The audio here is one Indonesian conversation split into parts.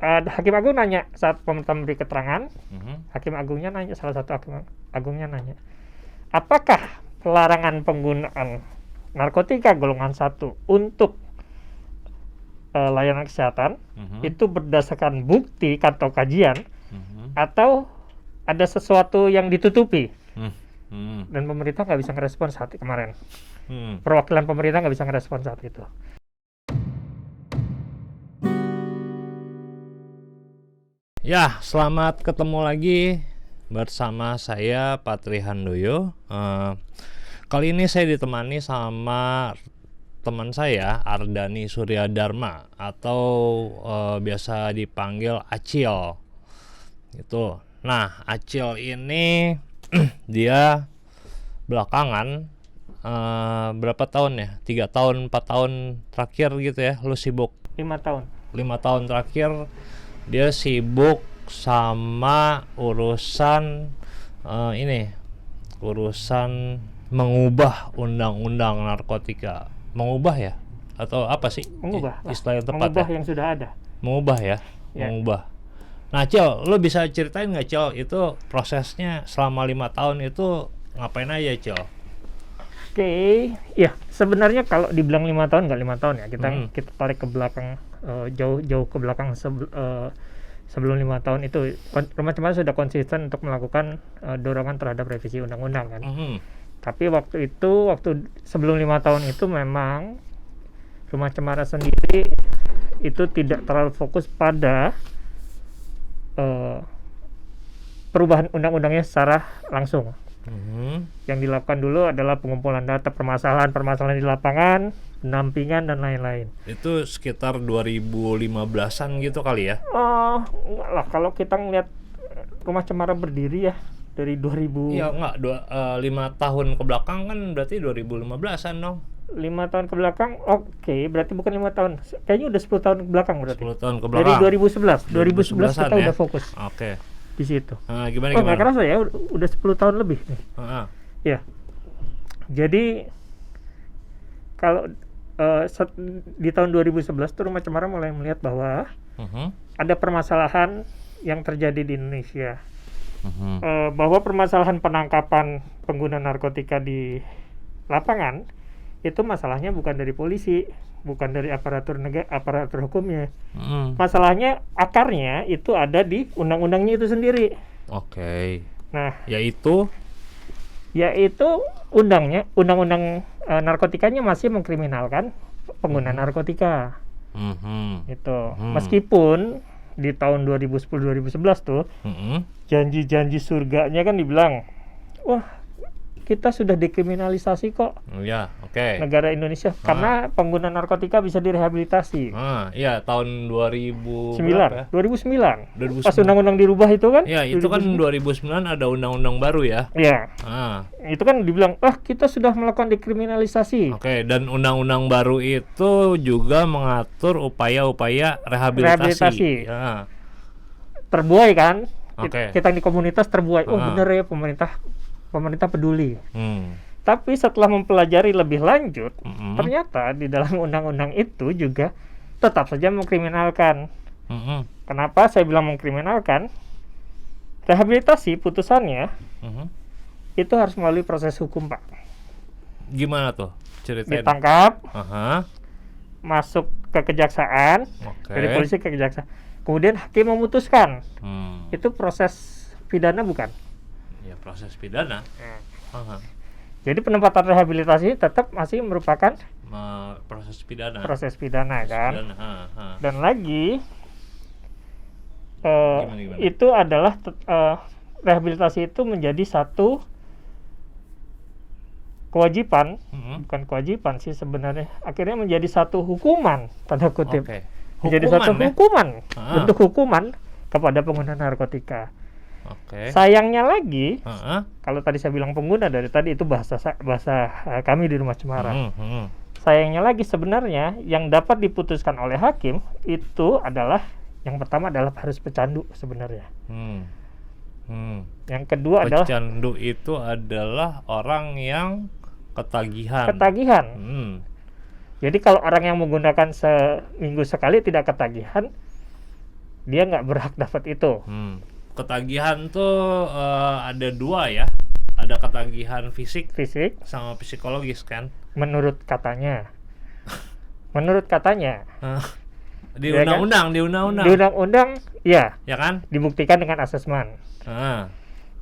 Hakim Agung nanya saat pemerintah memberi keterangan, Hakim Agungnya nanya, salah satu Hakim Agungnya nanya, apakah pelarangan penggunaan narkotika golongan 1 untuk layanan kesehatan itu berdasarkan bukti atau kajian atau ada sesuatu yang ditutupi? Dan pemerintah nggak bisa ngerespon saat kemarin. Perwakilan pemerintah nggak bisa ngerespon saat itu. Ya, selamat ketemu lagi bersama saya Patri Handoyo. Kali ini saya ditemani sama teman saya Ardani Suryadharma atau biasa dipanggil Acil. Gitu. Nah, Acil ini dia belakangan berapa tahun ya? 3 tahun, 4 tahun terakhir gitu ya, lu sibuk. 5 tahun. 5 tahun terakhir dia sibuk sama urusan urusan mengubah undang-undang narkotika. Mengubah ya? Atau apa sih? Mengubah. Istilah yang tepat Mengubah ya? yang sudah ada. Mengubah ya? Ya. Mengubah. Nah, Cil, lu bisa ceritain nggak, Cil, itu prosesnya selama 5 tahun itu ngapain aja, Cil? Oke, ya sebenarnya kalau dibilang 5 tahun nggak 5 tahun ya, kita tarik ke belakang, jauh ke belakang sebelum 5 tahun itu Rumah Cemara sudah konsisten untuk melakukan dorongan terhadap revisi undang-undang kan. Tapi waktu sebelum 5 tahun itu memang Rumah Cemara sendiri itu tidak terlalu fokus pada perubahan undang-undangnya secara langsung. Yang dilakukan dulu adalah pengumpulan data permasalahan di lapangan, pendampingan dan lain-lain. Itu sekitar 2015-an gitu kali ya? Enggak lah, kalau kita ngeliat Rumah Cemara berdiri ya dari 2000. Iya, enggak, 5 tahun ke belakang kan berarti 2015-an dong. 5 tahun ke belakang, oke, berarti bukan 5 tahun. Kayaknya udah 10 tahun ke belakang berarti. 10 tahun ke belakang. Dari 2011 kita ya? udah fokus. Oke. Di situ. Gimana? Nggak kerasa ya, udah 10 tahun lebih nih. Ya. Jadi kalau di tahun 2011 tuh Rumah Cemara mulai melihat bahwa ada permasalahan yang terjadi di Indonesia. Bahwa permasalahan penangkapan pengguna narkotika di lapangan itu masalahnya bukan dari polisi, bukan dari aparatur hukumnya. Masalahnya akarnya itu ada di undang-undangnya itu sendiri. Oke. Nah, yaitu undang-undang narkotikanya masih mengkriminalkan pengguna narkotika. Itu. Meskipun di tahun 2010-2011 tuh janji-janji surganya kan dibilang, wah, kita sudah dekriminalisasi kok. Ya, oke. Negara Indonesia karena pengguna narkotika bisa direhabilitasi. Iya, tahun 2009. Pas undang-undang dirubah itu kan? Ya, itu 2009. Kan 2009 ada undang-undang baru ya. Iya. Itu kan dibilang, kita sudah melakukan dekriminalisasi. Oke, dan undang-undang baru itu juga mengatur upaya-upaya rehabilitasi. Ya. Terbuai kan? Oke. Kita di komunitas terbuai. Bener ya, pemerintah peduli. Tapi setelah mempelajari lebih lanjut, ternyata di dalam undang-undang itu juga tetap saja mengkriminalkan. Kenapa saya bilang mengkriminalkan? Rehabilitasi putusannya itu harus melalui proses hukum, Pak. Gimana tuh? Ceritain. Ditangkap, masuk ke kejaksaan, dari polisi ke kejaksaan. Kemudian hakim memutuskan. Itu proses pidana bukan? Ya, proses pidana. Jadi penempatan rehabilitasi tetap masih merupakan proses pidana. Proses pidana kan. Dan lagi gimana? Itu adalah rehabilitasi itu menjadi satu kewajiban, bukan kewajiban sih sebenarnya. Akhirnya menjadi satu hukuman, tanda kutip. Menjadi satu hukuman, bentuk hukuman kepada pengguna narkotika. Sayangnya lagi, kalau tadi saya bilang pengguna, dari tadi itu bahasa kami di Rumah Cemara. Sayangnya lagi sebenarnya yang dapat diputuskan oleh hakim itu adalah yang pertama adalah harus pecandu sebenarnya. Yang kedua adalah pecandu itu adalah orang yang ketagihan. Jadi kalau orang yang menggunakan seminggu sekali tidak ketagihan, dia nggak berhak dapat itu. Ketagihan tuh ada 2 ya, ada ketagihan fisik sama psikologis kan? Menurut katanya. Di Ya kan? undang-undang, Di undang-undang, ya kan? dibuktikan dengan asesmen.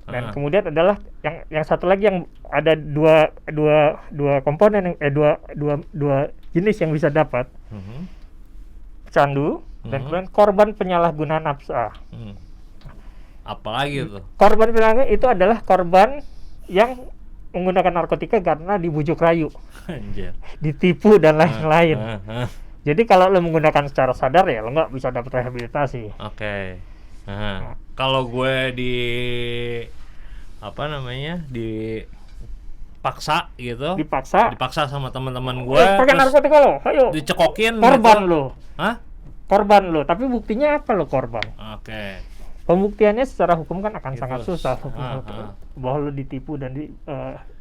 Dan kemudian adalah yang satu lagi yang ada dua komponen, dua jenis yang bisa dapat, pecandu dan kemudian korban penyalahgunaan nafsu. Apalagi itu? Korban penyalahgunaan itu adalah korban yang menggunakan narkotika karena dibujuk rayu, ditipu dan lain-lain. Jadi kalau lo menggunakan secara sadar ya lo nggak bisa dapat rehabilitasi. Kalau gue dipaksa gitu, dipaksa sama teman-teman gue, pakai narkotika lo, ayo dicekokin, korban gitu. Korban lo, tapi buktinya apa lo korban? Pembuktiannya secara hukum kan akan sangat susah bahwa lo ditipu dan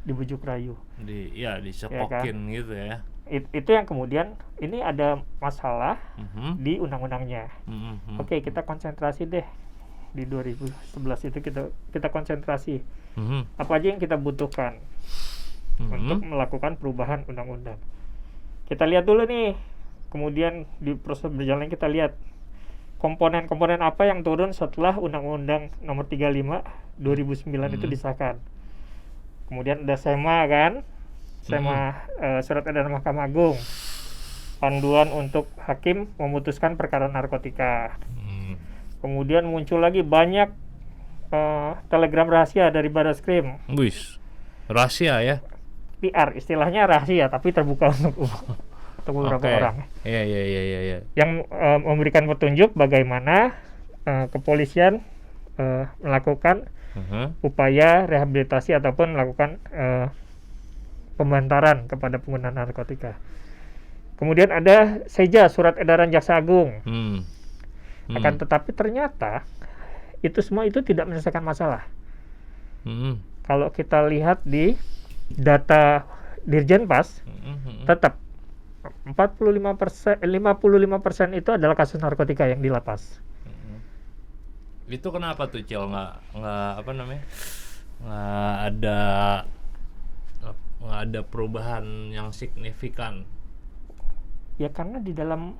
dibujuk rayu, dicekokin ya kan? Gitu ya. Itu yang kemudian ini ada masalah di undang-undangnya. Oke, kita konsentrasi deh di 2011 itu kita konsentrasi apa aja yang kita butuhkan untuk melakukan perubahan undang-undang. Kita lihat dulu nih, kemudian di proses berjalan kita lihat komponen-komponen apa yang turun setelah Undang-Undang Nomor 35 2009 itu disahkan. Kemudian ada SEMA kan, Surat Edaran Mahkamah Agung, panduan untuk hakim memutuskan perkara narkotika. Kemudian muncul lagi banyak telegram rahasia dari Barreskrim. Rahasia ya? PR, istilahnya rahasia tapi terbuka untuk beberapa orang. Iya. Yang memberikan petunjuk bagaimana kepolisian melakukan upaya rehabilitasi ataupun melakukan pembantaran kepada pengguna narkotika. Kemudian ada SEJA, Surat Edaran Jaksa Agung. Akan tetapi ternyata itu semua itu tidak menyelesaikan masalah. Kalau kita lihat di data Dirjenpas, tetap 55% itu adalah kasus narkotika yang dilapas. Itu kenapa tuh, Cil? Nggak ada perubahan yang signifikan? Ya karena di dalam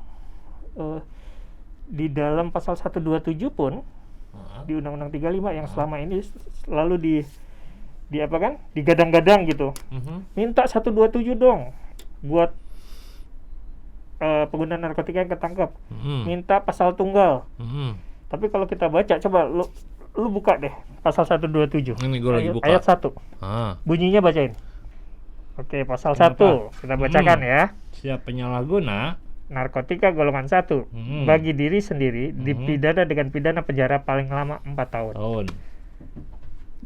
pasal 127 pun di Undang-Undang 35 yang selama ini selalu digadang-gadang gitu. Minta 127 dong buat pengguna narkotika yang ketangkep. Minta pasal tunggal. Tapi kalau kita baca, coba lu buka deh pasal 127. Ini gue lagi buka. Ayat 1. Bunyinya bacain. Oke, pasal 1 kita bacakan ya. Siap penyalahguna narkotika golongan 1 bagi diri sendiri dipidana dengan pidana penjara paling lama 4 tahun.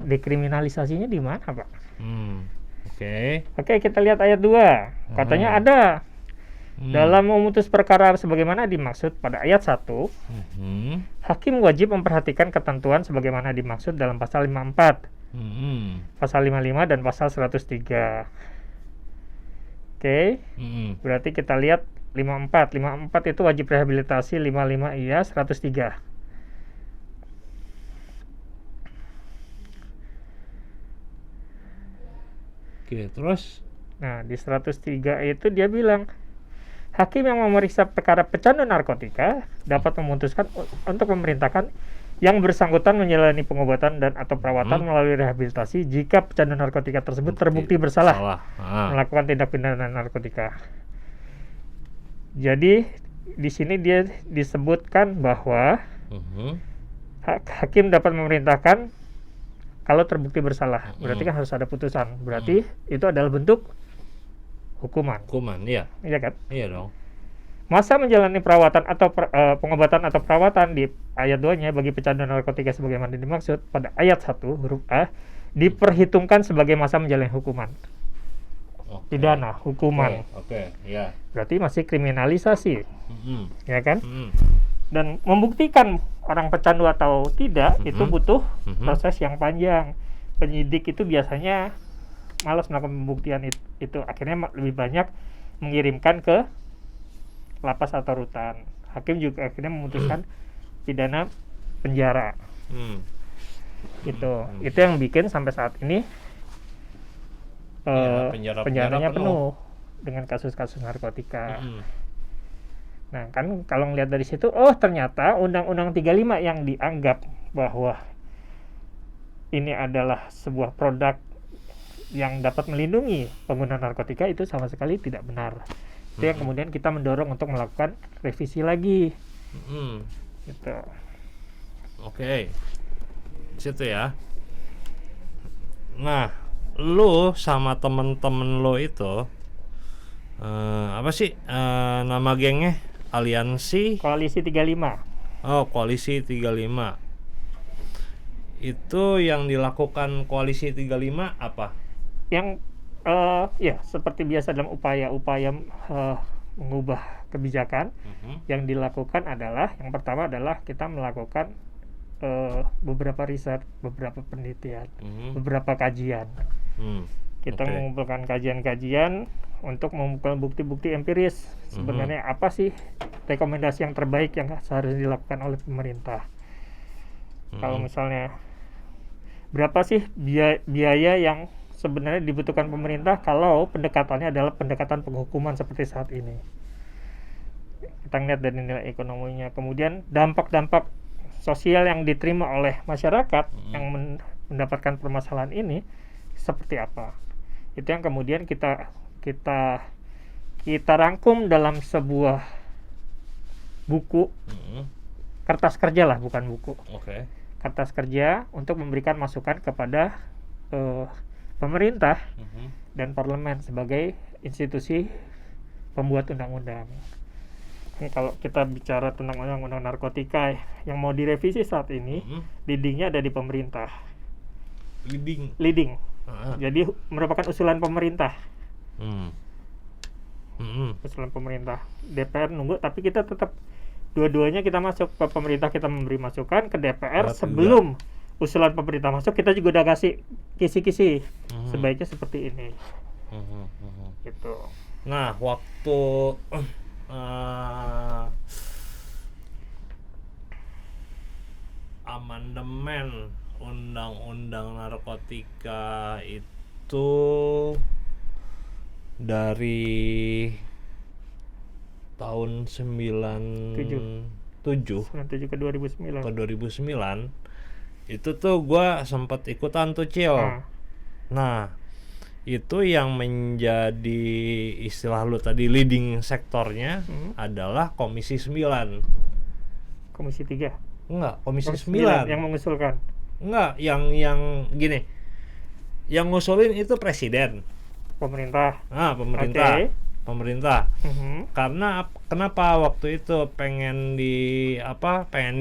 Dekriminalisasinya di mana, Pak? Oke, kita lihat ayat 2. Katanya ada dalam memutus perkara sebagaimana dimaksud pada ayat 1, hakim wajib memperhatikan ketentuan sebagaimana dimaksud dalam pasal 54, pasal 55 dan pasal 103. Oke, berarti kita lihat 54 itu wajib rehabilitasi, 55 iya, 103. Oke, terus? Nah, di 103 itu dia bilang, hakim yang memeriksa perkara pecandu narkotika dapat memutuskan untuk memerintahkan yang bersangkutan menjalani pengobatan dan atau perawatan melalui rehabilitasi jika pecandu narkotika tersebut terbukti bersalah melakukan tindak pidana narkotika. Jadi di sini dia disebutkan bahwa hakim dapat memerintahkan kalau terbukti bersalah. Berarti kan harus ada putusan. Berarti itu adalah bentuk hukuman. Iya. Iya kan? Iya dong. Masa menjalani perawatan atau pengobatan atau perawatan di ayat 2-nya bagi pecandu narkotika sebagaimana dimaksud pada ayat 1 huruf A diperhitungkan sebagai masa menjalani hukuman. Pidana, hukuman. Ya. Berarti masih kriminalisasi. Ya kan? Dan membuktikan orang pecandu atau tidak itu butuh proses yang panjang. Penyidik itu biasanya malas melakukan pembuktian itu. Akhirnya lebih banyak mengirimkan ke lapas atau rutan. Hakim juga akhirnya memutuskan pidana penjara. Gitu. Itu yang bikin sampai saat ini penjaranya penuh dengan kasus-kasus narkotika. Nah, kan kalau ngelihat dari situ, ternyata Undang-Undang 35 yang dianggap bahwa ini adalah sebuah produk yang dapat melindungi pengguna narkotika itu sama sekali tidak benar. Itu yang kemudian kita mendorong untuk melakukan revisi lagi. Gitu. Oke. Situ ya. Nah, lu sama temen-temen lo itu apa sih nama gengnya? Aliansi Koalisi 35. Koalisi 35. Itu yang dilakukan Koalisi 35 apa? Yang ya seperti biasa dalam upaya-upaya mengubah kebijakan, yang dilakukan adalah yang pertama adalah kita melakukan beberapa riset, beberapa penelitian, beberapa kajian. Kita mengumpulkan kajian-kajian untuk mengumpulkan bukti-bukti empiris. Sebenarnya apa sih rekomendasi yang terbaik yang seharusnya dilakukan oleh pemerintah? Kalau misalnya berapa sih biaya yang sebenarnya dibutuhkan pemerintah kalau pendekatannya adalah pendekatan penghukuman seperti saat ini? Kita lihat dari nilai ekonominya, kemudian dampak-dampak sosial yang diterima oleh masyarakat yang mendapatkan permasalahan ini seperti apa? Itu yang kemudian kita rangkum dalam sebuah buku, kertas kerja lah, bukan buku. Kertas kerja untuk memberikan masukan kepada pemerintah dan parlemen sebagai institusi pembuat undang-undang. Ini kalau kita bicara tentang undang-undang narkotika yang mau direvisi saat ini, leadingnya ada di pemerintah. Leading. Jadi merupakan usulan pemerintah. Usulan pemerintah. DPR nunggu, tapi kita tetap dua-duanya kita masuk ke pemerintah, kita memberi masukan ke DPR sebelum usulan pemerintah masuk, kita juga udah kasih kisi-kisi sebaiknya seperti ini. Gitu. Nah, waktu amandemen Undang-Undang Narkotika itu dari tahun 97 ke 2009 itu tuh gue sempat ikutan tuh, Cil. Nah, itu yang menjadi istilah lu tadi leading sektornya adalah Komisi 9. Komisi 3? Enggak, Komisi 9 yang mengusulkan. Enggak, yang gini. Yang ngusulin itu presiden. Pemerintah. Pemerintah. Okay. Pemerintah. Karena kenapa waktu itu pengen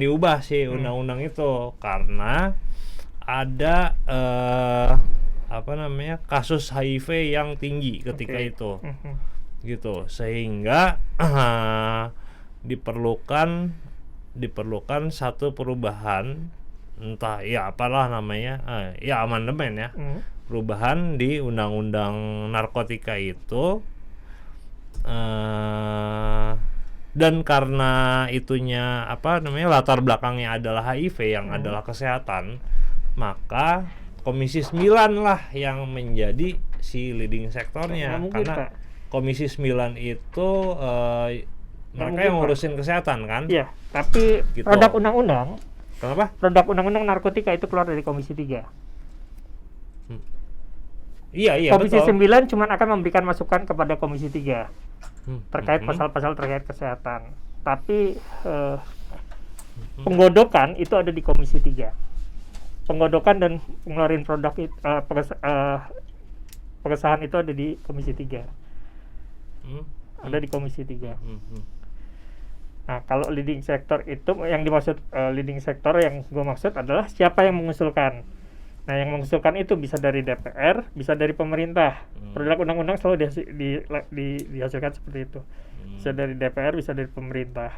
diubah sih undang-undang itu? Karena ada kasus HIV yang tinggi ketika itu. Gitu. Sehingga diperlukan satu perubahan, entah ya apalah namanya, amandemen ya, perubahan di undang-undang narkotika itu, dan karena itunya latar belakangnya adalah HIV yang adalah kesehatan, maka Komisi 9 lah yang menjadi si leading sektornya. Karena Komisi 9 itu mereka yang ngurusin kesehatan kan? Iya, tapi gitu. Produk undang-undang. Kenapa? Produk undang-undang narkotika itu keluar dari Komisi 3. Iya, Komisi betul. 9 cuma akan memberikan masukan kepada Komisi 3 terkait pasal-pasal terkait kesehatan. Tapi penggodokan itu ada di Komisi 3. Penggodokan dan ngeluarin produk pengesahan itu ada di Komisi 3. Ada di Komisi 3. Nah, kalau leading sector itu yang dimaksud leading sector yang gue maksud adalah siapa yang mengusulkan. Nah, yang mengusulkan itu bisa dari DPR, bisa dari pemerintah. Produk undang-undang selalu dihasilkan seperti itu. Bisa dari DPR, bisa dari pemerintah.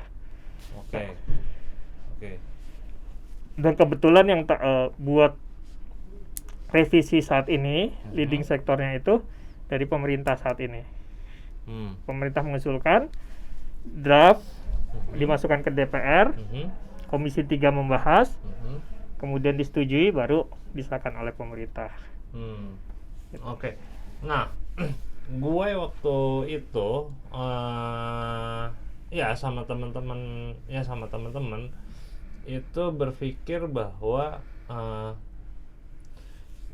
Oke. Dan kebetulan yang buat revisi saat ini, leading sektornya itu dari pemerintah saat ini. Pemerintah mengusulkan draft, dimasukkan ke DPR, Komisi 3 membahas, kemudian disetujui, baru disahkan oleh pemerintah. Oke. Nah, gue waktu itu sama teman-teman itu berpikir bahwa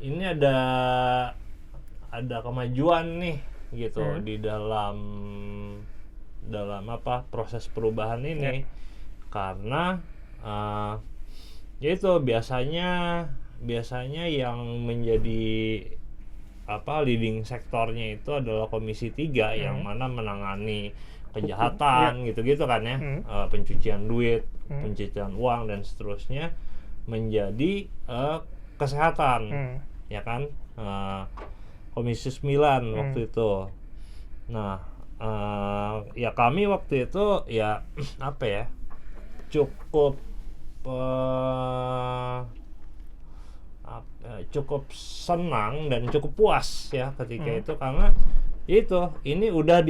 ini ada kemajuan nih gitu di dalam apa proses perubahan ini, karena yaitu biasanya yang menjadi leading sektornya itu adalah Komisi 3 yang mana menangani kejahatan gitu-gitu kan ya, pencucian duit, pencucian uang dan seterusnya, menjadi kesehatan ya kan, Komisi 9 waktu itu. Nah, ya kami waktu itu ya cukup senang dan cukup puas ya ketika itu, karena ini udah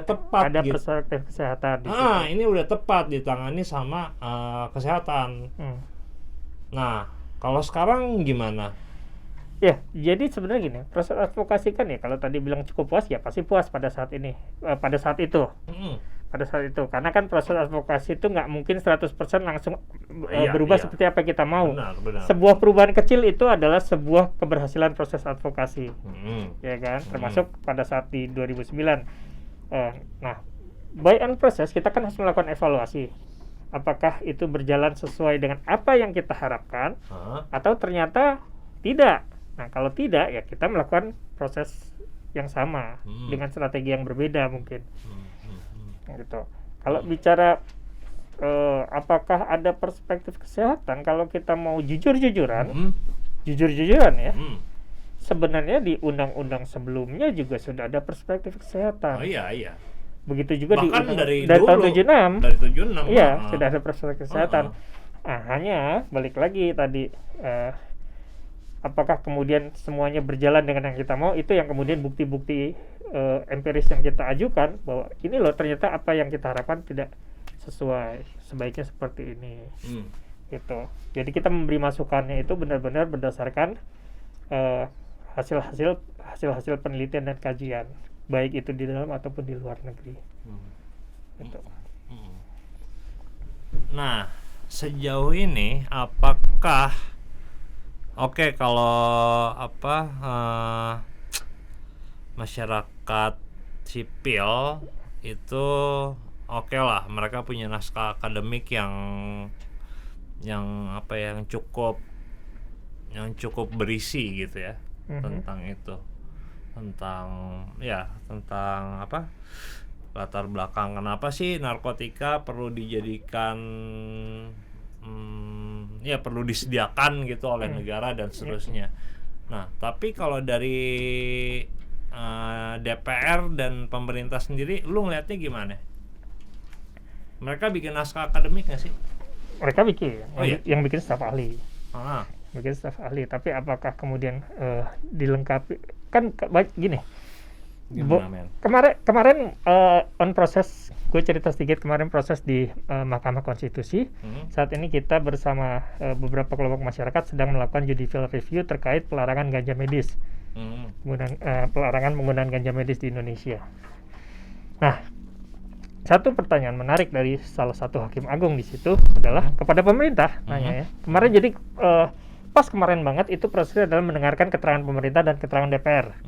tepat ada gitu. perspektif kesehatan di situ. Ini udah tepat ditangani sama kesehatan. Nah, kalau sekarang gimana? Ya, jadi sebenarnya gini, proses advokasi kan ya, kalau tadi bilang cukup puas, ya pasti puas pada saat ini, pada saat itu. Karena kan proses advokasi itu nggak mungkin 100% langsung berubah seperti apa kita mau. Benar. Sebuah perubahan kecil itu adalah sebuah keberhasilan proses advokasi, ya kan? Termasuk pada saat di 2009. Nah, by end process kita kan harus melakukan evaluasi. Apakah itu berjalan sesuai dengan apa yang kita harapkan, atau ternyata tidak. Nah, kalau tidak, ya kita melakukan proses yang sama dengan strategi yang berbeda mungkin. Gitu. Kalau bicara apakah ada perspektif kesehatan, kalau kita mau jujur-jujuran ya, sebenarnya di undang-undang sebelumnya juga sudah ada perspektif kesehatan. Iya. Begitu juga bahkan dari dulu, tahun 76. Dari 76. Iya, sudah ada perspektif kesehatan. Hanya balik lagi tadi, apakah kemudian semuanya berjalan dengan yang kita mau, itu yang kemudian bukti-bukti empiris yang kita ajukan bahwa ini loh ternyata apa yang kita harapkan tidak sesuai, sebaiknya seperti ini. Gitu. Jadi kita memberi masukannya itu benar-benar berdasarkan hasil-hasil penelitian dan kajian, baik itu di dalam ataupun di luar negeri. Gitu. Nah, sejauh ini apakah kalau masyarakat sipil itu lah, mereka punya naskah akademik yang cukup berisi gitu ya, tentang itu, tentang latar belakang kenapa sih narkotika perlu dijadikan perlu disediakan gitu oleh negara dan seterusnya. Nah, tapi kalau dari DPR dan pemerintah sendiri, lu ngeliatnya gimana? Mereka bikin naskah akademik nggak sih? Mereka bikin, yang bikin staf ahli. Bikin staf ahli, tapi apakah kemudian dilengkapi? Kan gini. Kemarin on proses, gue cerita sedikit kemarin proses di Mahkamah Konstitusi. Saat ini kita bersama beberapa kelompok masyarakat sedang melakukan judicial review terkait pelarangan ganja medis, pelarangan penggunaan ganja medis di Indonesia. Nah, satu pertanyaan menarik dari salah satu hakim agung di situ adalah kepada pemerintah, nanya ya. Kemarin jadi pas kemarin banget itu prosesnya adalah mendengarkan keterangan pemerintah dan keterangan DPR.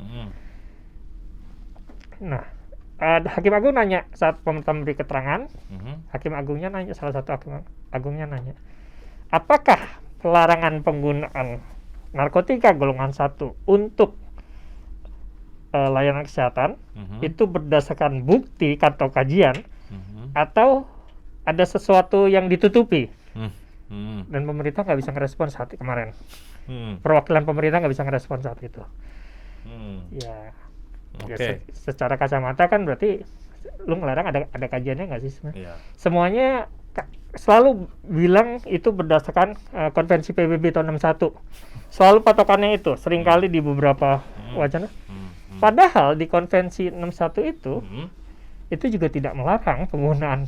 Nah, hakim agung nanya saat pemerintah memberi keterangan, hakim agungnya nanya, salah satu hakim agungnya nanya, apakah pelarangan penggunaan narkotika golongan 1 untuk layanan kesehatan itu berdasarkan bukti atau kajian, atau ada sesuatu yang ditutupi? Dan pemerintah nggak bisa ngerespon saat kemarin. Perwakilan pemerintah nggak bisa ngerespon saat itu. Ya, secara kacamata kan berarti lu ngelarang, ada kajiannya nggak sih sebenarnya? Semuanya selalu bilang itu berdasarkan konvensi PBB tahun 61. Selalu patokannya itu, seringkali di beberapa wacana. Padahal di konvensi 61 itu juga tidak melarang penggunaan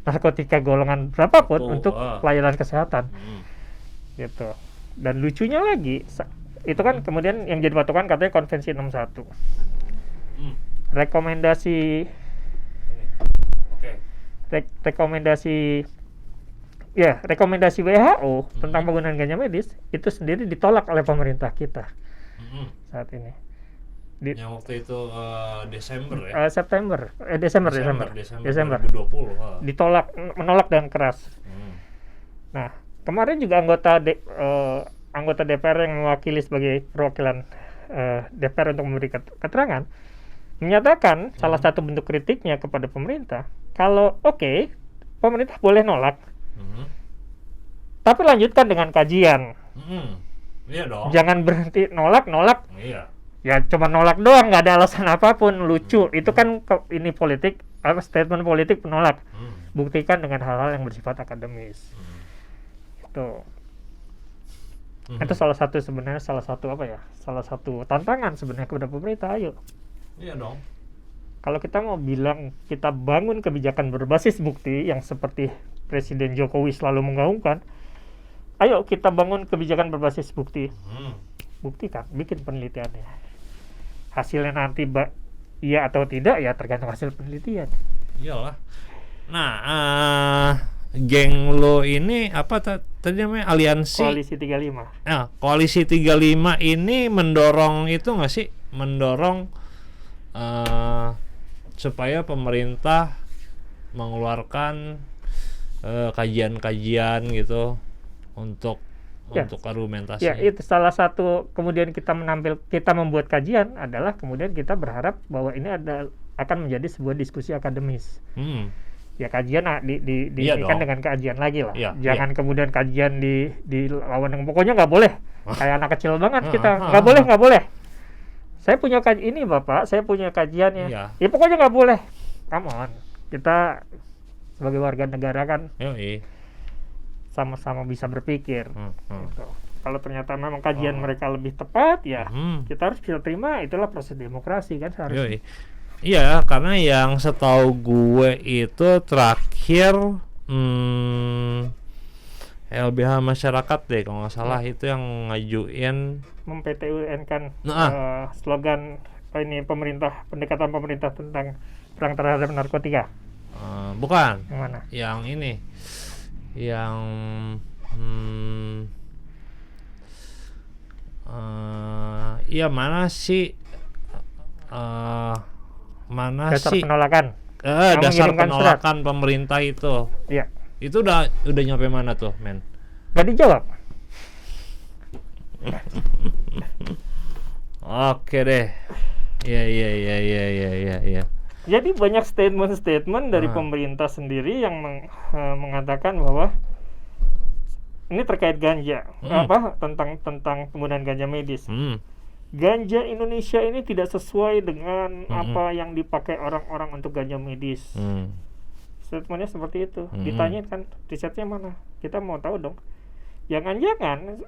narkotika golongan berapapun untuk Betul, pelayanan kesehatan. Gitu. Dan lucunya lagi, itu kan kemudian yang jadi patokan katanya Konvensi 61. Rekomendasi rekomendasi WHO tentang penggunaan ganja medis itu sendiri ditolak oleh pemerintah kita saat ini. Yang waktu itu Desember ya? Desember 2020. Ditolak, menolak dengan keras. Nah, kemarin juga anggota DPR yang mewakili sebagai perwakilan DPR untuk memberi keterangan menyatakan salah satu bentuk kritiknya kepada pemerintah, kalau pemerintah boleh nolak, tapi lanjutkan dengan kajian. Iya dong. Jangan berhenti nolak. Iya. Ya cuma nolak doang, nggak ada alasan apapun, lucu. Itu kan ini politik, statement politik penolak. Buktikan dengan hal-hal yang bersifat akademis. Itu salah satu tantangan sebenarnya kepada pemerintah. Ayo. Iya dong. Kalau kita mau bilang kita bangun kebijakan berbasis bukti yang seperti Presiden Jokowi selalu menggaungkan, ayo kita bangun kebijakan berbasis bukti. Buktikan, bikin penelitiannya. Hasilnya nanti iya atau tidak ya tergantung hasil penelitian. Iyalah. Nah, geng lo ini apa tadi namanya, aliansi Koalisi 35. Koalisi 35 ini mendorong itu nggak sih? Mendorong supaya pemerintah mengeluarkan kajian-kajian gitu untuk argumentasi. Ya, itu salah satu. Kemudian kita membuat kajian adalah kemudian kita berharap bahwa ini akan menjadi sebuah diskusi akademis. Ya kajian diinikan dengan kajian lagi lah. Jangan kemudian kajian dilawan dengan pokoknya nggak boleh. Kayak anak kecil banget kita. Nggak boleh. Saya punya ini Bapak, saya punya kajiannya. Ya pokoknya nggak boleh. Come on. Kita sebagai warga negara kan sama-sama bisa berpikir. Gitu. Kalau ternyata memang kajian mereka lebih tepat, ya kita harus bisa terima. Itulah proses demokrasi kan seharusnya. Iya, karena yang setahu gue itu terakhir LBH Masyarakat deh kalau nggak salah, itu yang ngajuin mem-PT-UN-kan slogan pendekatan pemerintah tentang perang terhadap narkotika. Bukan. Yang mana? Yang ini. Yang mana sih dasar penolakan. Dasar penolakan surat pemerintah itu. Iya. Itu udah nyampe mana tuh, men? Gak dijawab. Oke deh. Iya. Jadi banyak statement dari pemerintah sendiri yang mengatakan bahwa ini terkait ganja, tentang penggunaan ganja medis. Ganja Indonesia ini tidak sesuai dengan apa yang dipakai orang-orang untuk ganja medis. Statementnya seperti itu. Ditanya kan risetnya mana? Kita mau tahu dong. Jangan-jangan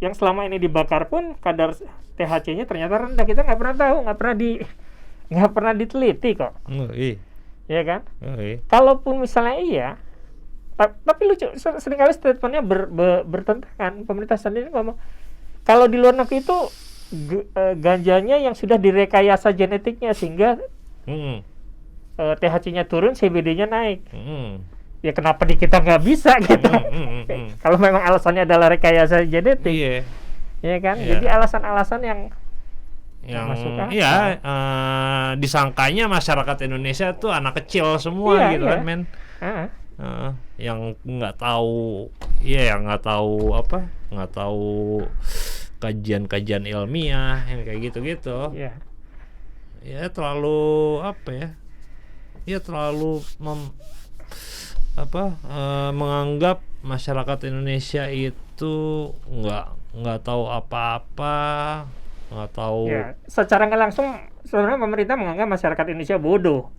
yang selama ini dibakar pun kadar THC-nya ternyata rendah. Kita nggak pernah tahu, nggak pernah diteliti kok. Iya kan? Kalaupun misalnya iya, tapi lucu, seringkali statementnya bertentangan. Pemerintah sendiri ngomong kalau di luar negeri itu ganjanya yang sudah direkayasa genetiknya sehingga THC-nya turun, CBD-nya naik. Ya kenapa di kita nggak bisa gitu? Kalau memang alasannya adalah rekayasa genetik, ya kan? Jadi alasan-alasan yang masuk akal. Disangkanya masyarakat Indonesia tuh anak kecil semua gitu kan, men. Yang nggak tahu, nggak tahu kajian-kajian ilmiah yang kayak gitu-gitu. Ya terlalu terlalu menganggap masyarakat Indonesia itu nggak tahu apa-apa, nggak tahu. Secara nggak langsung sebenarnya pemerintah menganggap masyarakat Indonesia bodoh.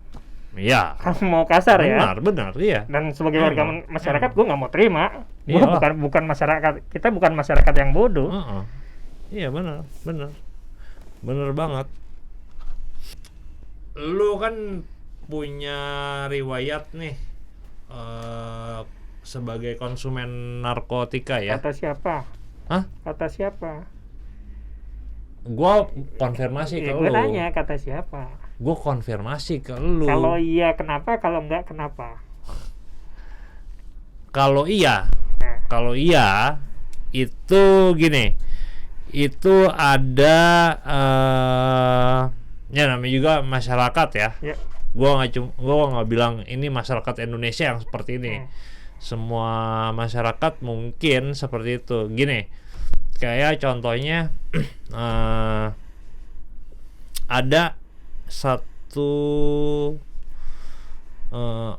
Iya. Mau kasar benar, iya. Dan sebagai warga masyarakat, gue nggak mau terima. Gue bukan masyarakat, kita bukan masyarakat yang bodoh. Iya benar banget. Lu kan punya riwayat nih sebagai konsumen narkotika ya. Kata siapa? Hah? Kata siapa? Gua konfirmasi ke Gue lu. nanya kata siapa? Gua konfirmasi ke lu. Kalau iya kenapa? Kalau enggak kenapa? Kalau iya, Nah, kalau iya itu gini, itu ada ya namanya juga masyarakat ya. ya. Gua nggak bilang ini masyarakat Indonesia yang seperti ini. Semua masyarakat mungkin seperti itu. Gini, kayak contohnya ada satu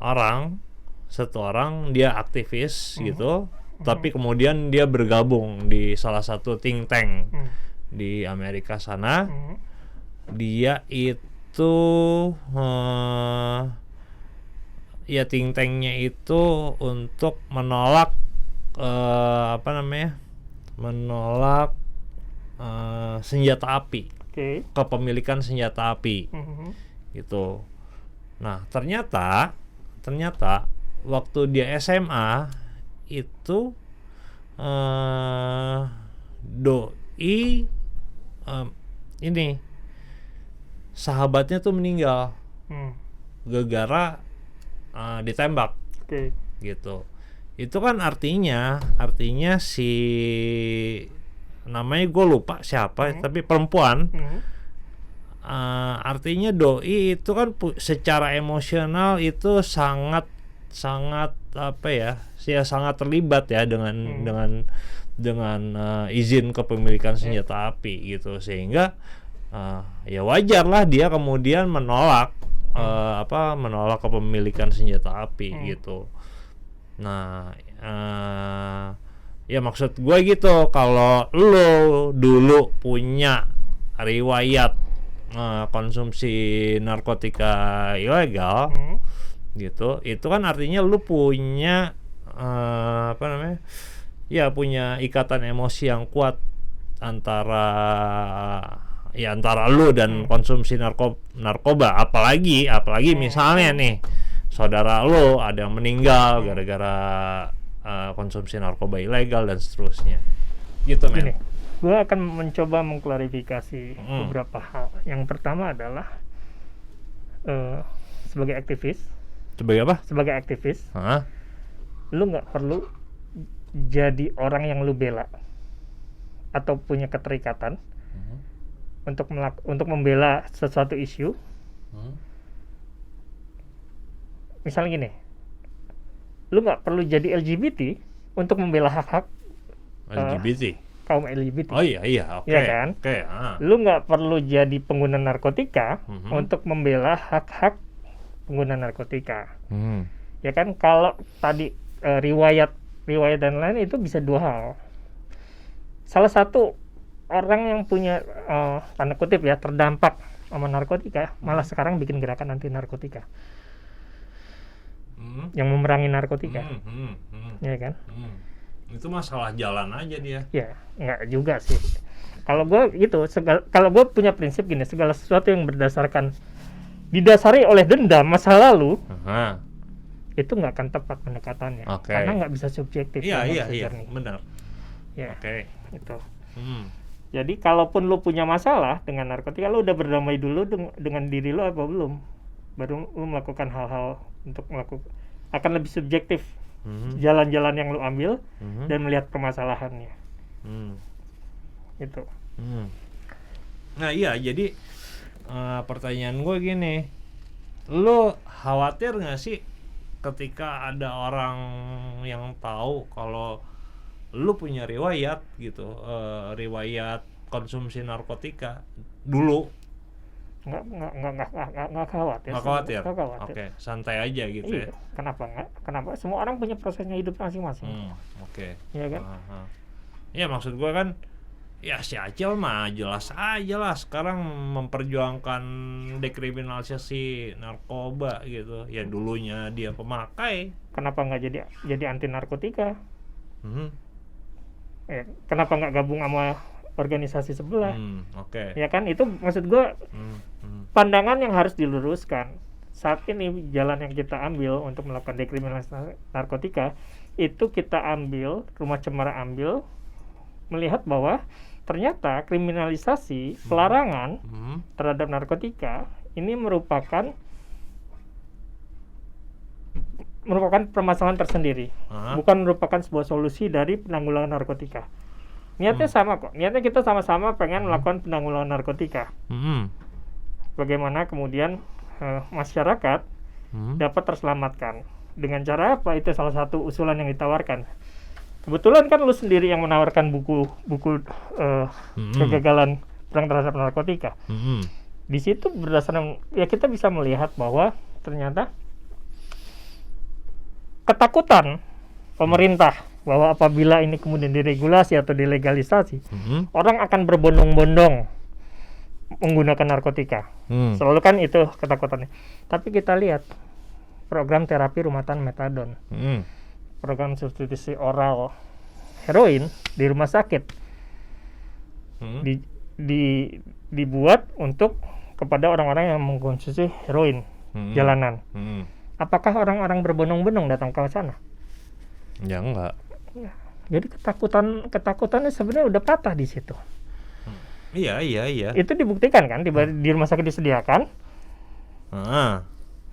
orang dia aktivis gitu, tapi kemudian dia bergabung di salah satu think tank di Amerika sana. Dia itu ya think tanknya itu untuk menolak menolak senjata api, kepemilikan senjata api gitu. Nah ternyata waktu dia SMA itu doi ini sahabatnya tuh meninggal gara-gara ditembak gitu. Itu kan artinya si namanya gue lupa siapa tapi perempuan. Artinya doi itu kan secara emosional itu sangat apa ya sangat terlibat ya dengan izin kepemilikan senjata api gitu, sehingga ya wajar lah dia kemudian menolak menolak kepemilikan senjata api gitu. Nah ya maksud gue gitu, kalau lo dulu punya riwayat konsumsi narkotika ilegal gitu, itu kan artinya lu punya punya ikatan emosi yang kuat antara lu dan konsumsi narkoba, apalagi misalnya nih saudara lu ada yang meninggal gara-gara konsumsi narkoba ilegal dan seterusnya gitu men. Gue akan mencoba mengklarifikasi beberapa hal. Yang pertama adalah sebagai aktivis. Sebagai apa? Sebagai aktivis, lu nggak perlu jadi orang yang lu bela atau punya keterikatan untuk membela sesuatu isu. Misalnya gini, lu nggak perlu jadi LGBT untuk membela hak-hak LGBT. Kaum LGBT. Oh iya, oke. Ya kan? Lu nggak perlu jadi pengguna narkotika untuk membela hak-hak pengguna narkotika. Ya kan? Kalau tadi riwayat dan lain itu bisa dua hal. Salah satu orang yang punya tanda kutip ya terdampak sama narkotika malah sekarang bikin gerakan anti narkotika. Yang memerangi narkotika. Ya kan? Itu masalah jalan aja dia. Ya, enggak juga sih. Kalau gue gitu, kalau gue punya prinsip gini, segala sesuatu yang didasari oleh dendam masa lalu, itu nggak akan tepat pendekatannya, karena nggak bisa subjektif. Iya, benar. Ya, itu. Jadi kalaupun lu punya masalah dengan narkotika, lu udah berdamai dulu dengan diri lu apa belum? Baru lu melakukan hal-hal untuk akan lebih subjektif. Jalan-jalan yang lu ambil dan melihat permasalahannya. Itu. Nah iya, jadi pertanyaan gue gini, lu khawatir nggak sih ketika ada orang yang tahu kalau lu punya riwayat gitu, riwayat konsumsi narkotika dulu? Nggak khawatir. Nggak khawatir. Oke, santai aja gitu. Iya. Ya. Kenapa? Semua orang punya prosesnya hidup masing-masing. Oke. Iya kan? Ya maksud gue kan, ya si Acil mah jelas aja lah sekarang memperjuangkan dekriminalisasi narkoba gitu. Ya dulunya dia pemakai. Kenapa nggak jadi anti narkotika? Kenapa nggak gabung sama organisasi sebelah? Oke. Ya kan, itu maksud gue pandangan yang harus diluruskan. saat ini jalan yang kita ambil untuk melakukan dekriminalisasi narkotika itu kita ambil, Rumah Cemara ambil melihat bahwa ternyata kriminalisasi pelarangan terhadap narkotika ini merupakan permasalahan tersendiri, bukan merupakan sebuah solusi dari penanggulangan narkotika. Niatnya sama kok, niatnya kita sama-sama pengen melakukan penanggulangan narkotika. Bagaimana kemudian masyarakat dapat terselamatkan dengan cara apa? Itu salah satu usulan yang ditawarkan. Kebetulan kan lu sendiri yang menawarkan buku kegagalan perang terhadap narkotika. Di situ berdasarkan ya kita bisa melihat bahwa ternyata ketakutan pemerintah bahwa apabila ini kemudian diregulasi atau dilegalisasi, orang akan berbondong-bondong menggunakan narkotika. Selalu kan itu ketakutannya. Tapi kita lihat program terapi rumahan metadon, program substitusi oral heroin di rumah sakit dibuat untuk kepada orang-orang yang mengkonsumsi heroin jalanan. Apakah orang-orang berbondong-bondong datang ke sana? Ya enggak. Ya. Jadi ketakutannya sebenarnya udah patah di situ. Iya. Itu dibuktikan kan di rumah sakit disediakan.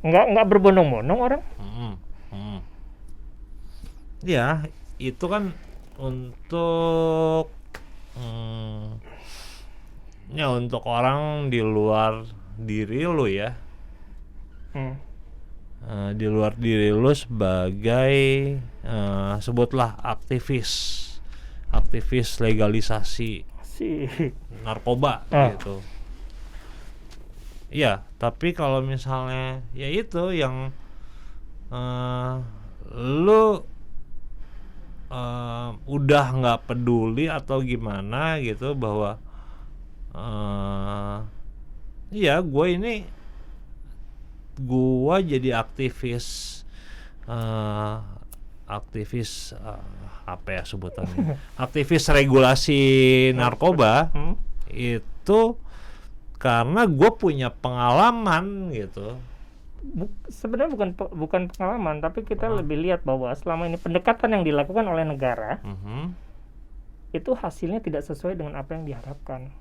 Enggak berbondong-bondong orang. Ya, itu kan untuk ya untuk orang di luar diri lu ya. Di luar diri lu sebagai sebutlah aktivis legalisasi narkoba gitu. Iya, tapi kalau misalnya ya itu yang lu udah nggak peduli atau gimana gitu bahwa iya gue jadi aktivis apa ya sebutannya aktivis regulasi narkoba itu karena gue punya pengalaman gitu. Sebenarnya bukan pengalaman, tapi kita lebih lihat bahwa selama ini pendekatan yang dilakukan oleh negara itu hasilnya tidak sesuai dengan apa yang diharapkan.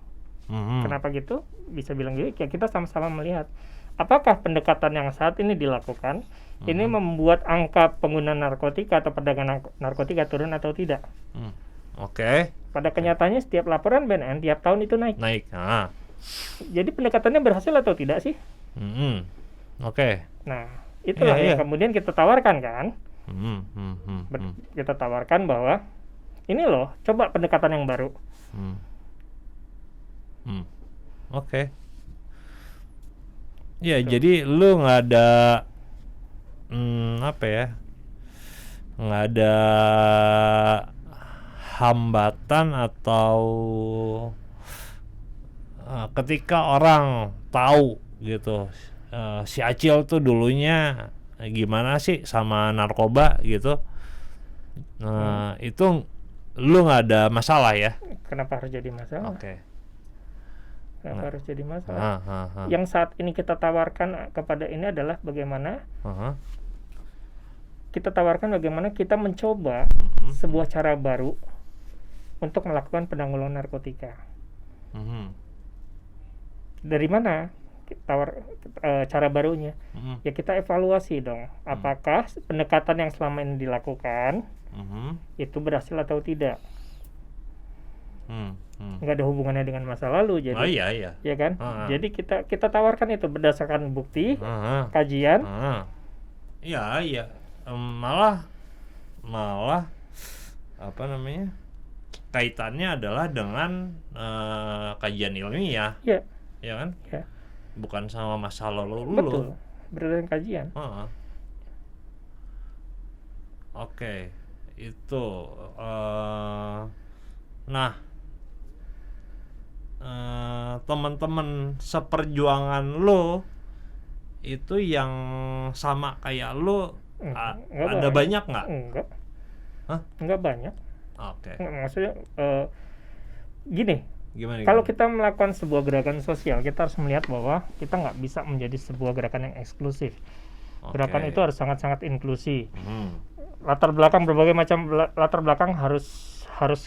Kenapa gitu? Bisa bilang gitu, ya kita sama-sama melihat apakah pendekatan yang saat ini dilakukan ini membuat angka pengguna narkotika atau perdagangan narkotika turun atau tidak. Oke. Pada kenyataannya setiap laporan BNN tiap tahun itu naik. Jadi pendekatannya berhasil atau tidak sih? Oke. Nah, itulah yang kemudian kita tawarkan kan. Kita tawarkan bahwa ini loh, coba pendekatan yang baru. Oke. Ya, jadi lu nggak ada apa ya? Nggak ada hambatan atau ketika orang tahu gitu si Acil tuh dulunya gimana sih sama narkoba gitu, itu lu nggak ada masalah ya? Kenapa harus jadi masalah? Oke. Kenapa harus jadi masalah? Yang saat ini kita tawarkan kepada ini adalah bagaimana kita mencoba sebuah cara baru untuk melakukan penanggulangan narkotika. Dari mana cara barunya? Ya kita evaluasi dong, apakah pendekatan yang selama ini dilakukan itu berhasil atau tidak. Nggak ada hubungannya dengan masa lalu, jadi ya kan. Jadi kita tawarkan itu berdasarkan bukti, kajian. Iya. Malah apa namanya, kaitannya adalah dengan kajian ilmiah. Ya kan. Bukan sama masa lalu. Betul, berdasarkan kajian. Oke, itu nah teman-teman seperjuangan lo itu yang sama kayak lo ada banyak nggak? Enggak banyak. Oke. Maksudnya gini, Gimana? Kalau kita melakukan sebuah gerakan sosial, kita harus melihat bahwa kita nggak bisa menjadi sebuah gerakan yang eksklusif. Gerakan itu harus sangat-sangat inklusi. Latar belakang, berbagai macam latar belakang harus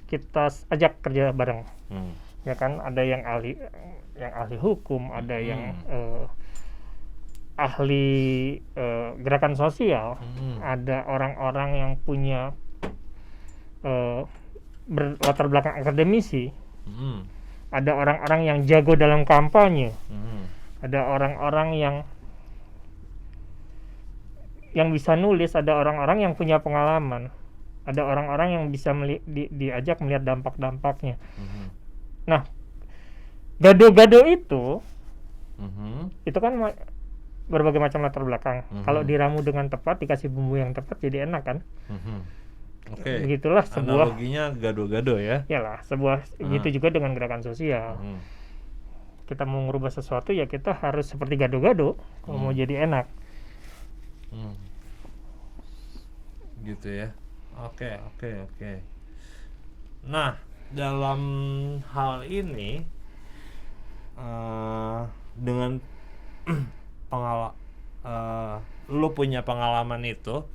kita ajak kerja bareng. Ya kan, ada yang ahli hukum, ada yang ahli gerakan sosial, ada orang-orang yang punya latar belakang akademisi, ada orang-orang yang jago dalam kampanye, ada orang-orang yang bisa nulis, ada orang-orang yang punya pengalaman, ada orang-orang yang bisa diajak melihat dampak-dampaknya. Nah, gado-gado itu kan berbagai macam latar belakang. Kalau diramu dengan tepat, dikasih bumbu yang tepat, jadi enak kan? Begitulah sebuah analoginya gado-gado ya. Yalah, begitu juga dengan gerakan sosial. Kita mau merubah sesuatu ya kita harus seperti gado-gado kalau mau jadi enak. Gitu ya. Oke. Nah, dalam hal ini dengan lu punya pengalaman itu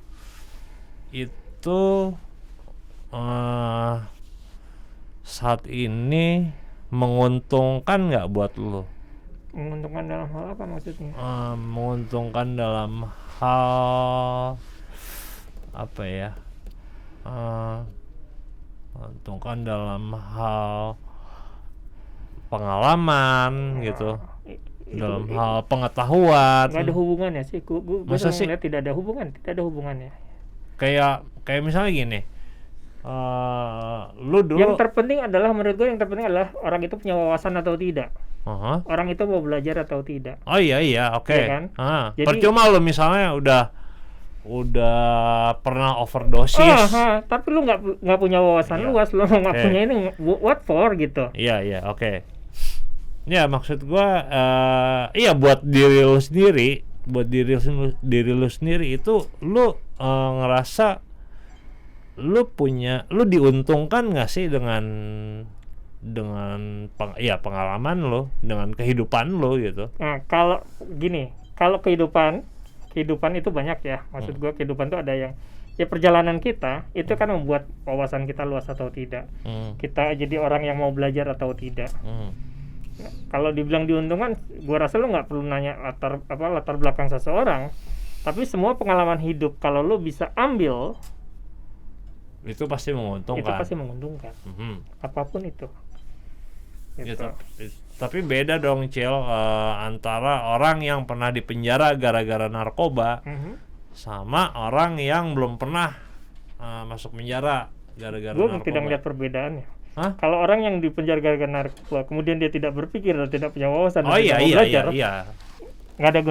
saat ini menguntungkan nggak buat lu? Menguntungkan dalam hal apa maksudnya? Menguntungkan dalam hal apa ya? Menguntungkan dalam hal pengalaman gitu, dalam hal pengetahuan. Nggak ada hubungannya sih. Gue lihat tidak ada hubungannya. Kayak misalnya gini, lu dulu yang terpenting adalah menurut gue orang itu punya wawasan atau tidak. Orang itu mau belajar atau tidak. Oh iya, oke. Ya kan? Jadi, percuma lu misalnya udah pernah overdosis, tapi lu nggak punya wawasan luas, lu nggak punya ini, what for gitu. Iya, oke. Ya maksud gua buat diri lu sendiri itu lu ngerasa lu diuntungkan nggak sih dengan pengalaman lu, dengan kehidupan lu gitu. Nah, kalau kehidupan itu banyak ya. Maksud gue kehidupan itu ada yang perjalanan kita itu kan membuat wawasan kita luas atau tidak. Kita jadi orang yang mau belajar atau tidak. Nah, kalau dibilang diuntungkan, gue rasa lu nggak perlu nanya latar belakang seseorang, tapi semua pengalaman hidup kalau lu bisa ambil itu pasti menguntungkan. Apapun itu. Gitu. Ya, tapi beda dong Cil, antara orang yang pernah dipenjara gara-gara narkoba sama orang yang belum pernah masuk penjara gara-gara narkoba. Gue tidak melihat perbedaannya. Kalau orang yang dipenjara gara-gara narkoba kemudian dia tidak berpikir dan tidak punya wawasan dan tidak mau belajar, nggak ada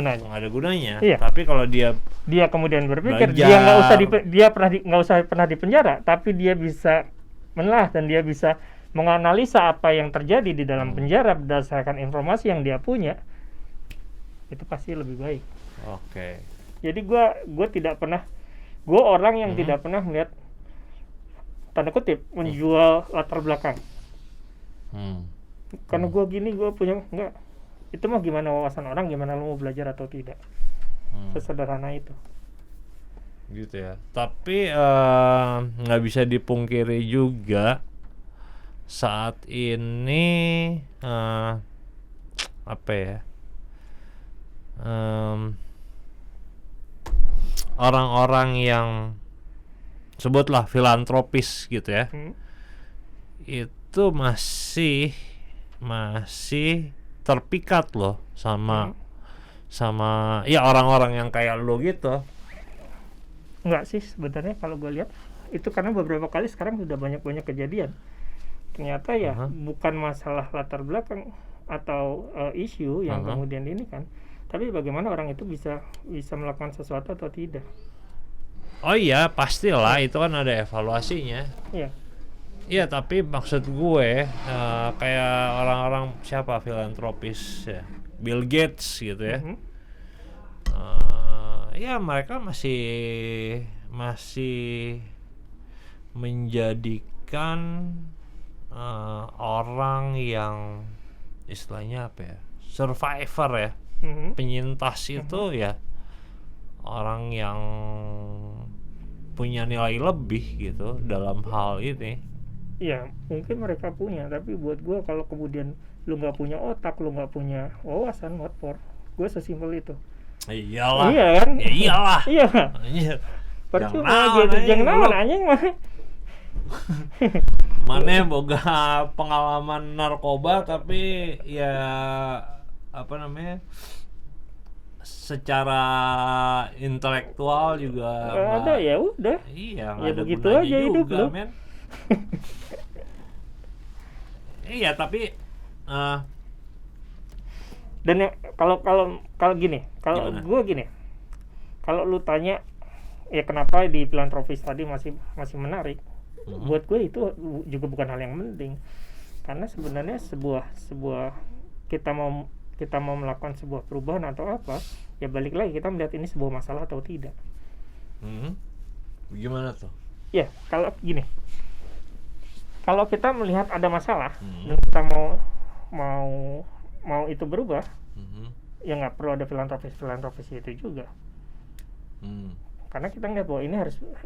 gunanya. Iya. Tapi kalau dia kemudian berpikir, belajar, dia nggak usah pernah dipenjara, tapi dia bisa menelah dan dia bisa menganalisa apa yang terjadi di dalam penjara berdasarkan informasi yang dia punya, itu pasti lebih baik. Oke. Jadi gue tidak pernah, gue orang yang tidak pernah melihat tanda kutip menjual latar belakang. Karena gue gini, gue punya enggak. Itu mah gimana wawasan orang, gimana lo mau belajar atau tidak. Sesederhana itu. Gitu ya. Tapi nggak bisa dipungkiri juga saat ini orang-orang yang sebutlah filantropis gitu ya, itu masih terpikat loh sama ya orang-orang yang kayak lo gitu. Enggak sih sebenarnya kalau gue lihat itu, karena beberapa kali sekarang sudah banyak kejadian. Ternyata ya bukan masalah latar belakang atau isu yang kemudian ini kan, tapi bagaimana orang itu bisa melakukan sesuatu atau tidak. Oh iya, pastilah itu kan ada evaluasinya. Iya. Iya, tapi maksud gue kayak orang-orang siapa filantropis ya, Bill Gates gitu ya. Ya mereka masih menjadikan orang yang istilahnya apa ya, survivor ya, penyintas itu ya orang yang punya nilai lebih gitu dalam hal ini. Ya mungkin mereka punya, tapi buat gue kalau kemudian lu nggak punya otak, lu nggak punya wawasan, what for? Gue sesimpel itu. Iyalah. Iya kan? Ya iyalah. Iya. Anjir. Percuma gitu, jangan naon anjing mah. Mana boga pengalaman narkoba tapi ya apa namanya? Secara intelektual juga Nggak ada, ya udah. Iya, Ya nggak ada begitu gunanya aja hidup juga, lu. men. Iya, tapi Dan ya, kalau gini, kalau Gimana? gue gini, kalau lu tanya ya kenapa di filantropis tadi masih menarik, buat gue itu juga bukan hal yang penting, karena sebenarnya sebuah kita mau melakukan sebuah perubahan atau apa, ya balik lagi kita melihat ini sebuah masalah atau tidak. Gimana tuh? Ya kalau gini, kalau kita melihat ada masalah dan kita mau itu berubah, ya nggak perlu ada filantropis itu juga. Karena kita ngeliat bahwa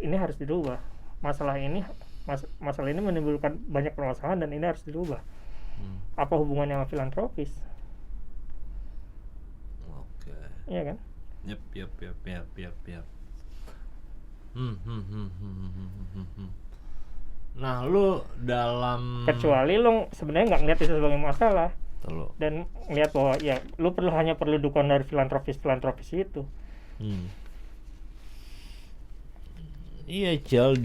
ini harus dirubah. Masalah ini menimbulkan banyak permasalahan dan ini harus dirubah. Apa hubungannya sama filantropis? Oke. Iya kan? Yep. Nah, lu dalam Kecuali lu sebenarnya nggak ngeliat itu sebagai masalah Telu. dan ngeliat bahwa ya lu hanya perlu dukungan dari filantropis itu. Iya, Cel,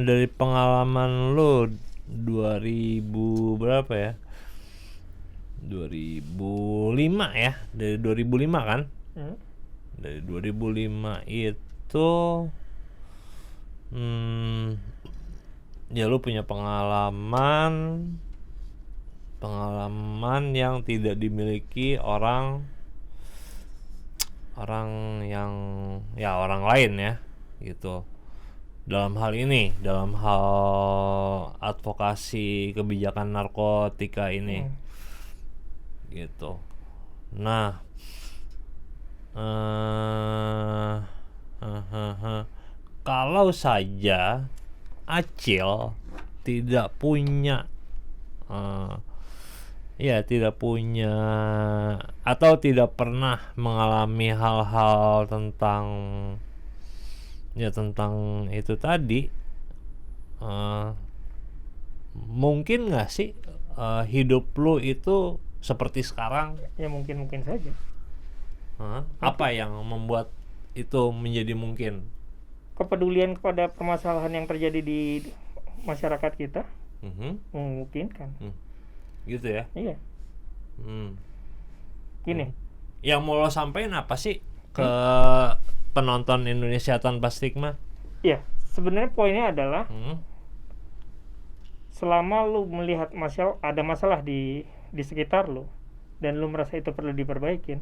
dari pengalaman lu 2000 berapa ya? 2005 ya? Dari 2005 kan? Dari 2005 itu ya lu punya pengalaman yang tidak dimiliki orang yang ya orang lain ya gitu, dalam hal advokasi kebijakan narkotika ini gitu. Nah, kalau saja Acil tidak punya atau tidak pernah mengalami hal-hal tentang itu tadi, mungkin nggak sih hidup lu itu seperti sekarang? Ya mungkin saja. Apa yang membuat itu menjadi mungkin? Kepedulian kepada permasalahan yang terjadi di masyarakat kita memungkinkan. Gitu ya? Iya. Gini. Yang mau lo sampein apa sih ke penonton Indonesia Tanpa Stigma? Iya, sebenarnya poinnya adalah selama lu melihat ada masalah di sekitar lu dan lu merasa itu perlu diperbaikin,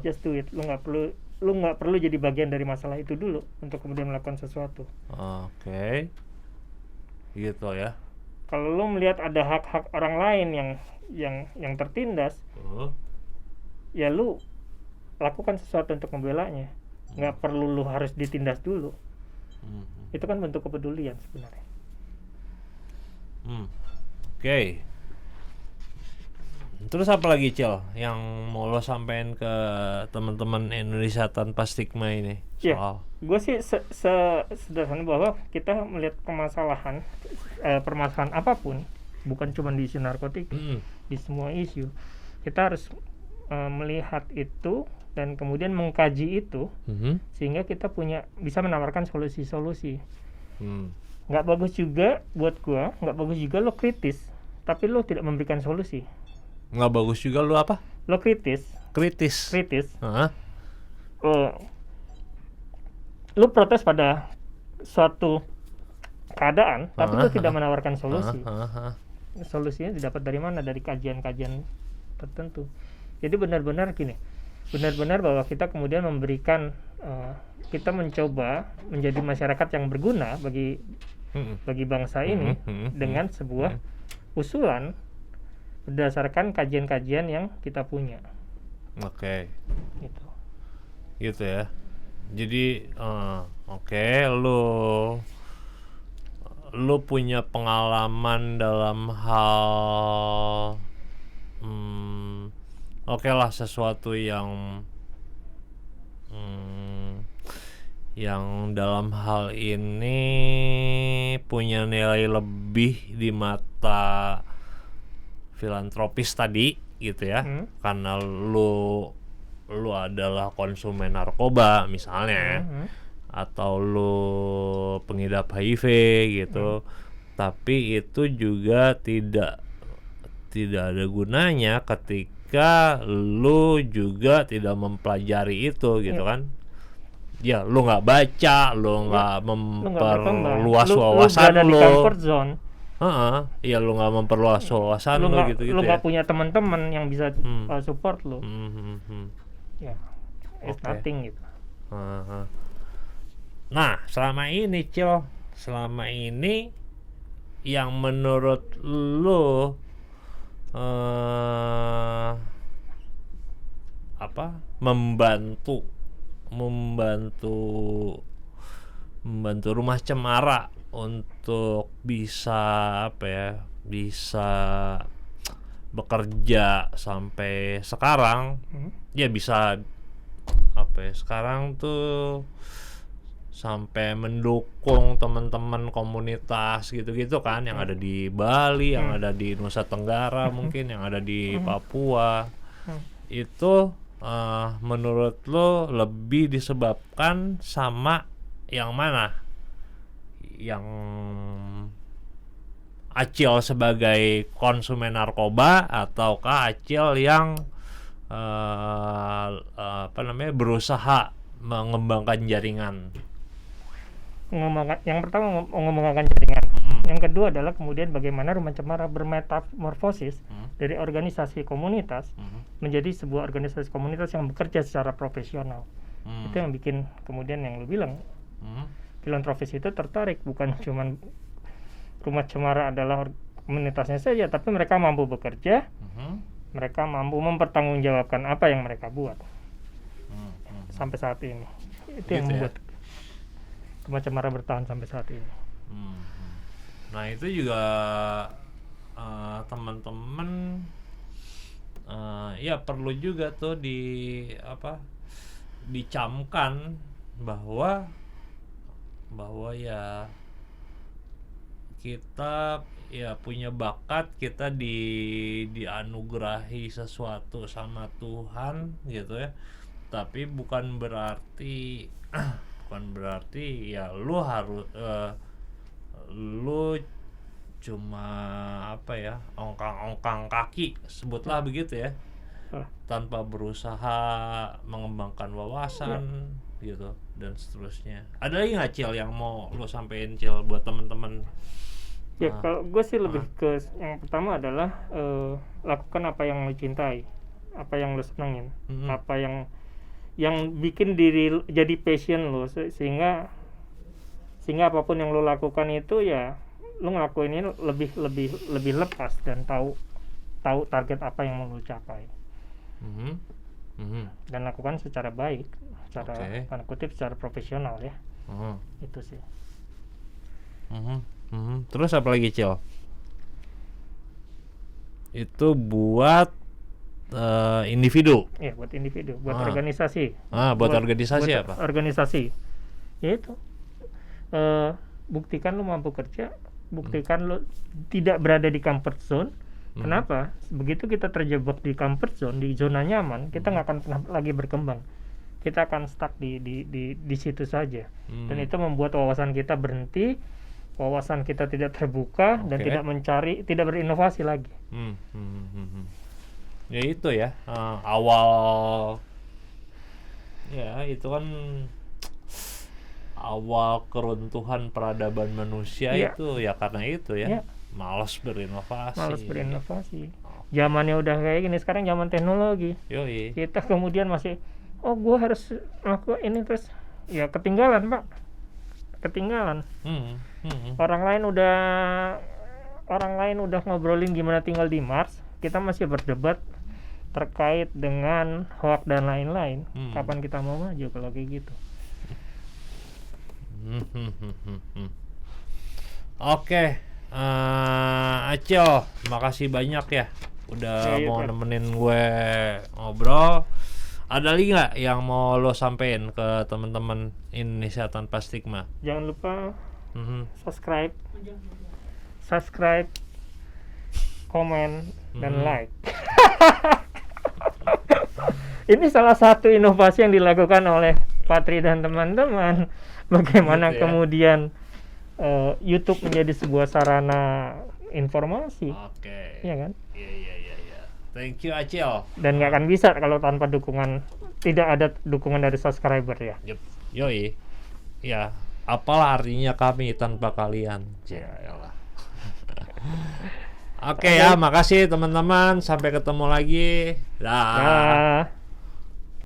just do it. Lu nggak perlu jadi bagian dari masalah itu dulu untuk kemudian melakukan sesuatu. Oke. Gitu ya. Kalau lu melihat ada hak-hak orang lain yang tertindas, ya lu lakukan sesuatu untuk membelanya. Nggak perlu lu harus ditindas dulu. Itu kan bentuk kepedulian sebenarnya. Oke. Terus apa lagi, Cil, yang mau lo sampein ke teman-teman Indonesia Tanpa Stigma ini? Ya, gue sih sederhana bahwa kita melihat permasalahan apapun, bukan cuma di isu narkotik, di semua isu, kita harus melihat itu dan kemudian mengkaji itu, sehingga kita bisa menawarkan solusi-solusi. Nggak bagus juga buat gue, nggak bagus juga lo kritis, tapi lo tidak memberikan solusi. Nggak bagus juga lo apa? Lo kritis. Lo protes pada suatu keadaan, tapi lo tidak menawarkan solusi. Solusinya didapat dari mana? Dari kajian-kajian tertentu. Jadi benar-benar bahwa kita kemudian memberikan, kita mencoba menjadi masyarakat yang berguna bagi bagi bangsa ini dengan sebuah usulan berdasarkan kajian-kajian yang kita punya. Oke. Gitu. Gitu ya. Jadi oke, lu punya pengalaman dalam hal oke lah, sesuatu yang dalam hal ini punya nilai lebih di mata filantropis tadi gitu ya, karena lu adalah konsumen narkoba misalnya, atau lu pengidap HIV gitu, tapi itu juga tidak ada gunanya ketika lu juga tidak mempelajari itu gitu kan. Ya, lu nggak baca, lu nggak memperluas wawasan lu. Di comfort zone. Iya, lu nggak memperluas wawasan lu gitu-gitu. Lu nggak punya teman-teman yang bisa support lu. Ya, it's nothing gitu. Nah, selama ini yang menurut lu membantu Rumah Cemara untuk bisa bisa bekerja sampai sekarang, ya bisa sekarang tuh sampai mendukung teman-teman komunitas gitu-gitu kan, yang ada di Bali, yang ada di Nusa Tenggara, mungkin yang ada di Papua. Itu menurut lo lebih disebabkan sama yang mana? Yang Acil sebagai konsumen narkoba, ataukah Acil yang berusaha mengembangkan jaringan? Yang pertama mengembangkan jaringan. Yang kedua adalah kemudian bagaimana Rumah Cemara bermetamorfosis dari organisasi komunitas menjadi sebuah organisasi komunitas yang bekerja secara profesional. Itu yang bikin kemudian yang lu bilang filantropis itu tertarik, bukan cuman Rumah Cemara adalah komunitasnya saja, tapi mereka mampu bekerja, mereka mampu mempertanggungjawabkan apa yang mereka buat sampai saat ini. Itu yang membuat Rumah Cemara bertahan sampai saat ini. Nah, itu juga teman-teman ya perlu juga tuh dicamkan bahwa ya kita ya punya bakat, kita dianugerahi sesuatu sama Tuhan gitu ya, tapi bukan berarti ya lu harus lu cuma ongkang kaki, sebutlah begitu ya, tanpa berusaha mengembangkan wawasan gitu dan seterusnya. Ada lagi nggak, Cil, yang mau lo sampein, Cil, buat teman-teman? Ya, kalau gue sih lebih ke yang pertama adalah lakukan apa yang lo cintai, apa yang lo senengin, apa yang bikin diri jadi passion lo, sehingga apapun yang lo lakukan itu ya lo ngelakuin ini lebih lepas dan tahu target apa yang mau lo capai. Dan lakukan secara baik, secara tanda kutip secara profesional ya. Itu sih. Terus apa lagi, Cil? Itu buat individu. Ya, buat individu, buat organisasi. Buat organisasi apa? Organisasi. Yaitu buktikan lo mampu kerja, buktikan lo tidak berada di comfort zone. Kenapa? Begitu kita terjebak di comfort zone, di zona nyaman, kita nggak akan pernah lagi berkembang. Kita akan stuck di situ saja. Dan itu membuat wawasan kita berhenti, wawasan kita tidak terbuka, dan tidak berinovasi lagi. Ya itu ya, awal ya itu kan awal keruntuhan peradaban manusia itu ya karena itu ya. Malas berinovasi. Zamannya udah kayak gini, sekarang zaman teknologi. Kita kemudian masih gue harus lakukan ini, terus ya ketinggalan, Pak. ketinggalan. Orang lain udah ngobrolin gimana tinggal di Mars, kita masih berdebat terkait dengan hoax dan lain-lain. Kapan kita mau maju kalau kayak gitu? Oke, Acil, makasih banyak ya udah mau nemenin gue ngobrol. Ada lagi nggak yang mau lo sampein ke teman-teman Indonesia Tanpa Stigma? Jangan lupa subscribe, komen, dan like. Ini salah satu inovasi yang dilakukan oleh Patri dan teman-teman. Bagaimana gitu ya? Kemudian YouTube menjadi sebuah sarana informasi. Oke. Iya kan? Iya. Thank you Acil. Dan nggak akan bisa kalau tanpa tidak ada dukungan dari subscriber ya. Yoi. Ya, apalah artinya kami tanpa kalian. Yaelah. Oke ya, makasih teman-teman. Sampai ketemu lagi. Dah.